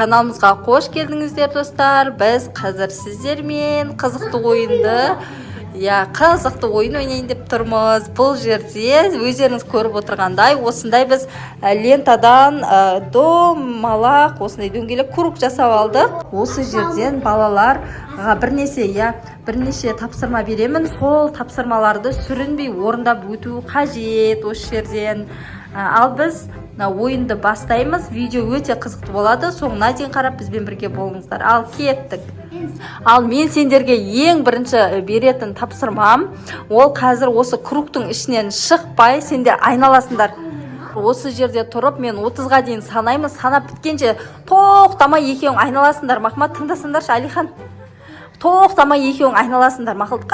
Каналымызға қош келдіңіздер достар. Біз қазір сіздермен қызықты ойын ойнайын деп тұрмыз. Бұл жерде өздеріңіз көріп отырғандай, осындай біз лентадан домалақ, осындай дөңгелек круг жасап алдық. Осы жерден балаларға бірнеше тапсырма беремін. Сол тапсырмаларды сүрінбей орындап өту қажет осы жерден. Ал біз ойынды бастаймыз. Видео өте қызықты болады. Соңына дейін қарап бізбен бірге болыңыздар. Ал кеттік. Ал мен сендерге ең бірінші беретін тапсырмам, ол қазір осы кругтың ішінен шықпай сендер айналасыңдар. Осы жерде тұрып мен 30-ға дейін санаймыз. Санап біткенше тоқтамай екеуің айналасыңдар. Махмат, тыңдасыңдаршы, Алихан. Тоқтамай екеуің айналасыңдар. Мақұл,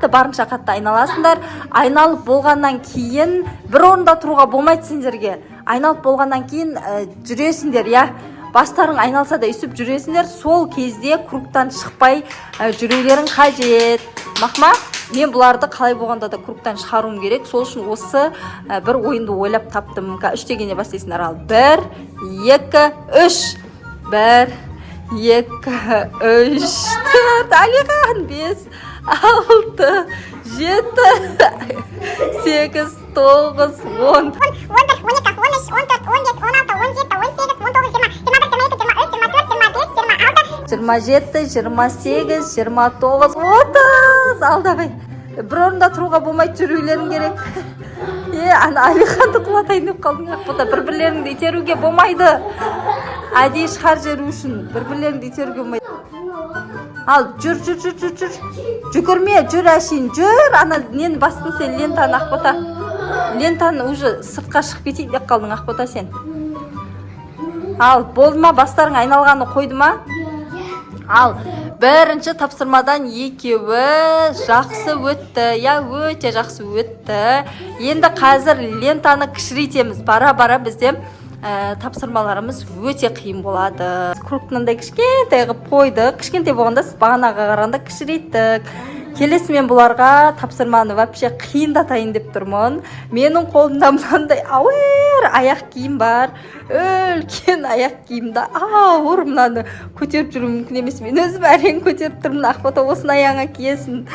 барынша қатты айналасыңдар. Айналып болғаннан кейін бір орында тұруға болмайды сендерге. Айналып болғаннан кейін жүресіңдер, бастарың айналса да үсіп жүресіңдер. Сол кезде кругтан шықпай жүрулерің қажет. Мақма, мен бұларды қалай болғанда да кругтан шығаруым керек. Сол үшін осы бір ойынды ойлап таптым. 3 дегенде бастайсыңдар. Ал 1, 2, 3. 1, 2, 3, 4, Алихан, 5, 6, 7, 8, 9, 10. 27, 28, 29, 30. Ал давай. Бір орында тұруға болмайды, жүрулерің керек. Алиханды құлатайын деп қалдың. Ақбота, бір-бірлеріңді итеруге болмайды. Әдейі шығар жеру үшін бір-бірлеріңді итеруге болмайды. Ал, жүр. Жүгірме, жүр әшейін, жүр. Ана, нені бастың сен, лентаны, Ақбота. Лентаны уже сыртқа шығып кетейін деп қалдың, Ақбота, сен. Ал, болды ма, бастарың айналғаны қойды ма? Ал, бірінші тапсырмадан екеуі жақсы өтті. Өте жақсы өтті. Енді қазір лентаны кішірейтеміз. Бара-бара бізде тапсырмаларымыз өте қиын болады. Кругтыңдай кішкентай қылып қойдық. Кішкентай болғанда бағанаға қарағанда кішірейттік. Келесі мен бұларға тапсырманы вообще қиындатайын деп тұрмын. Менің қолымда мынандай ауыр аяқ киім бар. Үлкен аяқ киімді ауыр мынаны көтеріп жүру мүмкін емес. Мен өзім әрең көтеріп тұрмын. Ақбота, осыны аяғыңа киесің.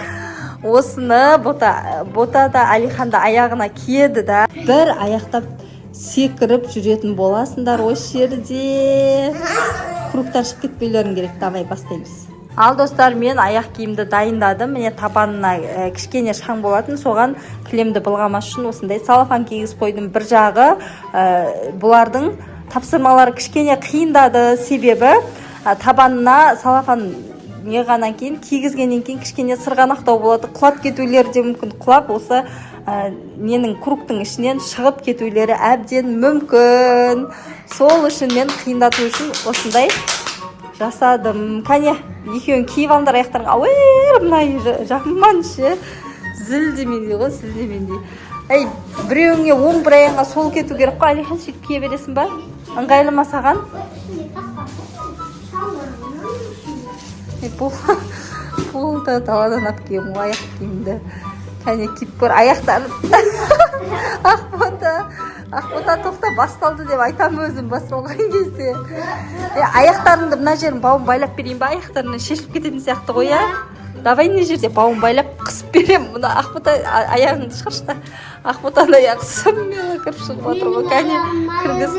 Осыны бота да Алихан да аяғына киеді да. Бір аяқтап секіріп жүретін боласыңдар осы жерде. Кругтан шығып кетпеулерің керек. Давай бастаймыз. Ал достар, мен аяқ киімді дайындадым. Міне табанына кішкене шаң болатын. Соған кілемді былғамас үшін осындай салафан кигізіп қойдым. Бір жағы бұлардың тапсырмалары кішкене қиындады. Себебі табанына салафан неғаннан кейін, кигізгеннен кейін кішкене сырғанақтау болады. Құлап кетулері де мүмкін. Құлап осы ненің кругтың ішінен шығып кетулері әбден мүмкін. Сол үшін мен қиындату үшін осындай жасадым. Кәне, екеуін киіп алыңдар аяқтарың. Ауыр, мұнай жақынманшы. Зілдемендей ғой, зілдемендей. Біреуіңе оң, бір аяғыңа сол кету керек қой. Алихан, сөйтіп кие бересің ба? Ыңғайлы ма саған? Бұл да даладан ап кием, аяқ киімді. Кәне, киіп көр, аяқтарын. Ақбота, тоқта, басталды деп айтам өзім басталған кезде. Аяқтарыңды мына жерін бауын байлап берейін ба? Аяқтарынан шешіліп кететін сияқты ғой, Давай не жерде бауын байлап қысып берем. Мұна Ақбота аяғыңды шығаршыда. Ақботаны аяғы сүммелі кіріп шығып отыр ғой. Кәне, кіргіз.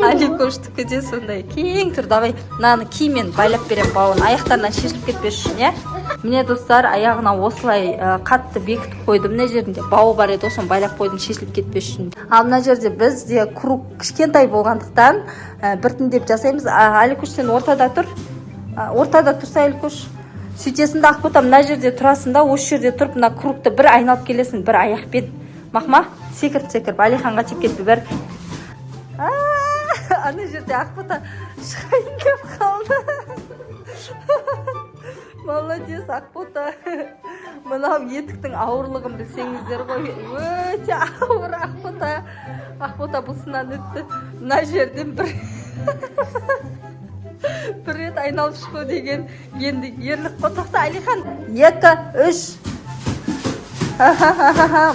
Аликоштікі де сондай. Кең тұр, давай. Наны кимен байлап берем бауын. Аяқтарынан шешіліп кетпес үшін, Міне достар, аяғына осылай қатты бекітіп қойдым. Мына жерінде бауы бар еді, осыны байлап қойдым шешіліп кетпес үшін. Ал мына жерде бізде круг кішкентай болғандықтан біртіндеп жасаймыз. Аликош, сен ортада тұр. Ортада тұрса, Аликош. Сөйтесің де Ақбота, мына жерде тұрасың да, осы жерде тұрып, мына кругты бір айналып келесің, бір аяқпен. Мақма, секіріп, Алиханға теп кетпе, бір. Ана жерде Ақбота шығайын деп қалды. Молодец, Ақбота. Мынау етіктің ауырлығын білсеңіздер ғой. Өте ауыр Ақбота. Ақбота бұсынан өтті. Мына жерден бір рет айналып шығу деген енді ерлік қой. Тоқта, Алихан. 2, 3.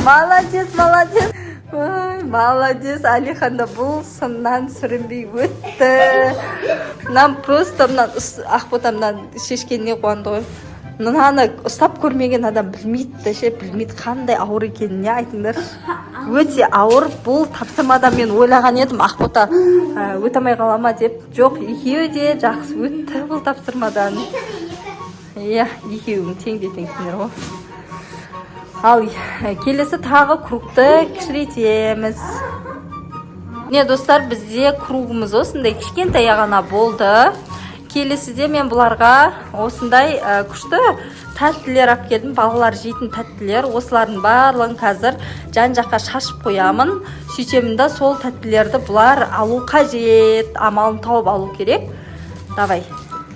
Молодец. Молодец, Алихан да бұл сыннан сүрінбей өтті. Мынан просто ақботамнан шешкеніне қуанды ғой. Мынаны ұстап көрмеген адам білмейді, білмейді қандай ауыр екенін, не айтыңдар. Өте ауыр. Бұл тапсырмадан мен ойлаған едім, ақбота өте алмай қалама деп. Жоқ, екеуі де жақсы өтті бұл тапсырмадан. Иә, екеуің тең-теңсіңдер ғой. Ал келесі тағы кругты кішірейтеміз. Не достар, бізде кругымыз осындай кішкентай ғана болды. Келесіде мен бұларға осындай күшті тәттілер алып келдім. Балалар жейтін тәттілер. Осылардың барлығын қазір жан-жаққа шашып қоямын. Сөйтемін да сол тәттілерді бұлар алу қажет. Амалын тауып алу керек. Давай.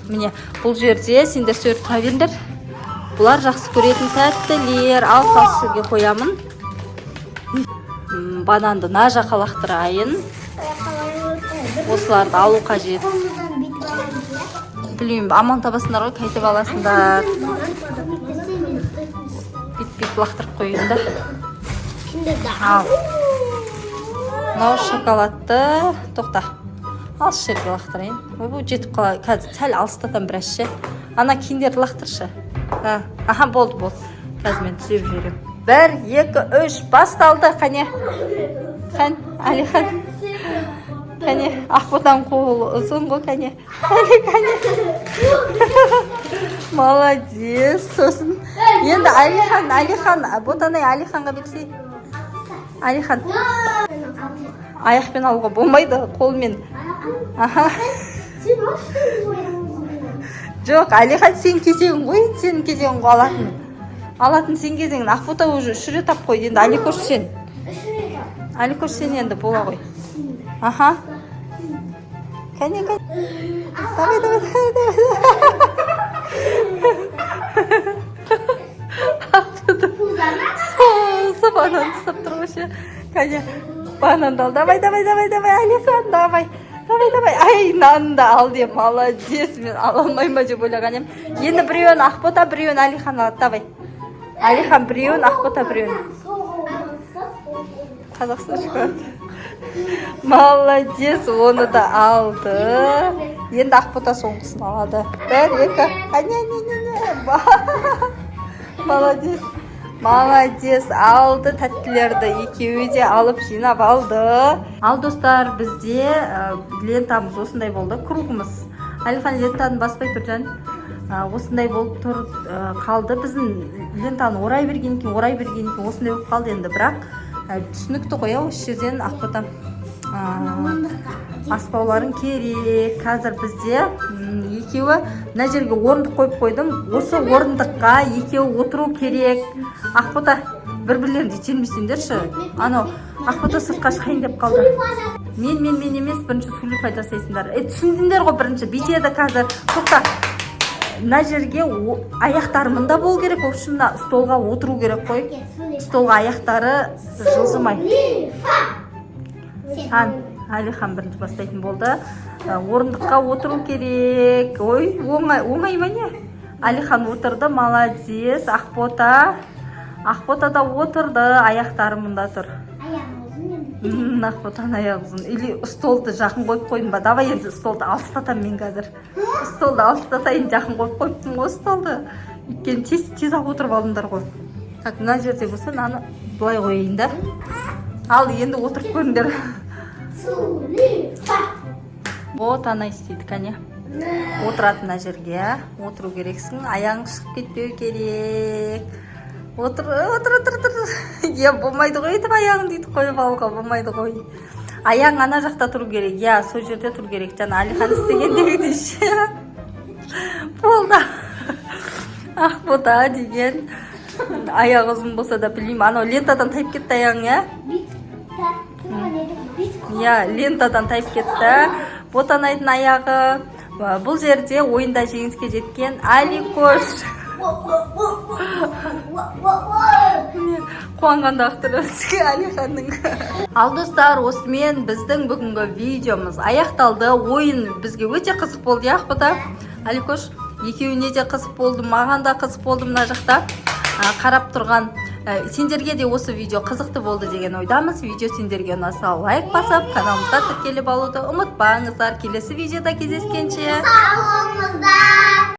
Міне, бұл жерде сендер сөріп тұра беріңдер. Бұлар жақсы көретін тәттілер. Ал жерге қоямын. Бананды мына жаққа лақтырайын. Осыларды алу қажет. Білмеймін, аман табасындар ғой, қайтып аласындар. Бит-бит лақтырып қойын да. Ал. Мынау шоколадты. Тоқта. Ал жерге лақтырайын. Бұл жетіп қала. Қазір сәл алыстатан біраз ше. Ана киндерді лақтыршы. Аха, болды. Қазір мен түзеп жіберем. 1, 2, 3 басталды. Қане. Қан, Алихан. Қане, ақботам қолы ұзын ғой, қане. Молодец. Сосын. Енді Алихан, ботаны Алиханға берсей. Алихан. Аяқпен алуға болмайды, қолмен. Аха. Жоқ, Алихан сен кезең ғой, сен кезең ғой алатын. Алатын сен кезеңін. Ақбота уже үшіре тап қойды. Енді Аликош сен. Аликош сен енді бола ғой. Аха. Кәне. Давай. Ақбота. Банан ұстап тұр ғой. Кәне. Бананды ал. Давай, Алихан, давай. Ай, нанды ал де, молодец. Мен аламайма деп ойлаған ем. Енді біреуін Ақбота, біреуін Алихан алады. Давай. Алихан біреуін, Ақбота біреуін. Қазақстан шоколад. Молодец, оны да алды. Енді Ақбота соңғысын алады. 1, 2. Молодец, алды тәттілерді. Екеуі де алып жинап алды. Ал достар, бізде лентамыз осындай болды. Кругымыз. Алихан лентаны баспай тұр жан. Осындай болып тұр қалды. Біздің лентаны орай берген екен, осындай болып қалды енді. Бірақ түсінікті қоя, осы жерден Ақбота аспауларын керек. Қазір бізде екеуі мына жерге орындық қойып қойдым. Осы орындыққа екеуі отыру керек. Ақбота бір-бірлерін жетелмесеңдерші. Анау Ақбота сыртқа шығайын деп қалды. Мен емес, бірінші Сулифа жасайсыңдар. Түсіндіңдер ғой, бірінші битеді қазір. Тоқта. Мына жерге аяқтарымында бол керек. Общында столға отыру керек қой. Столға аяқтары жылжымай. Алихан бірінші бастайтын болды. Орындыққа отыру керек. Ой, оңай ма не? Алихан отырды, молодец. Ақбота да отырды, аяқтары мұнда тұр. Ақботаның аяғы ұзын. Или столды жақын қойып қойдым ба? Давай енді столды алыстатам мен қазір. Столды алыстатайын, жақын қойып қойыптым ғой столды. Өйткені тез ақ отырып алдыңдар ғой. Так, мына жерде болса, мынаны былай қойайын да. Ал енді отырып көріңдер. Вот она істейді, кәне. Отыратын мына жерге. Отыру керексің. Аяғың шығып кетпеу керек. Отыр. Е, болмайды ғой, етіп аяғын дейді қойып алуға болмайды ғой. Аяғың ана жақта тұру керек. Я, сол жерде тұру керек. Жана Алихан істегендегі дейші. Болды. Ақбота деген. Аяғы ұзын болса да білмеймін. Анау лентадан тайып кетті аяғың, я? Я, лентадан тайып кетті. Ботанайдың аяғы. Бұл жерде ойында жеңіске жеткен Аликош. Қуанғанда ақтыры Алиханның. Ал достар, осымен біздің бүгінгі видеомыз аяқталды. Ойын бізге өте қызық болды, Ақбота. Аликош, екеуіне де қызық болды, маған да қызық болды мына жақта. Қарап тұрған Сендерге де осы видео қызықты болды деген ойдамыз. Видео сендерге ұнаса лайк басып, каналымызға тіркеліп алуды ұмытпаңыздар. Келесі видеода кездескенше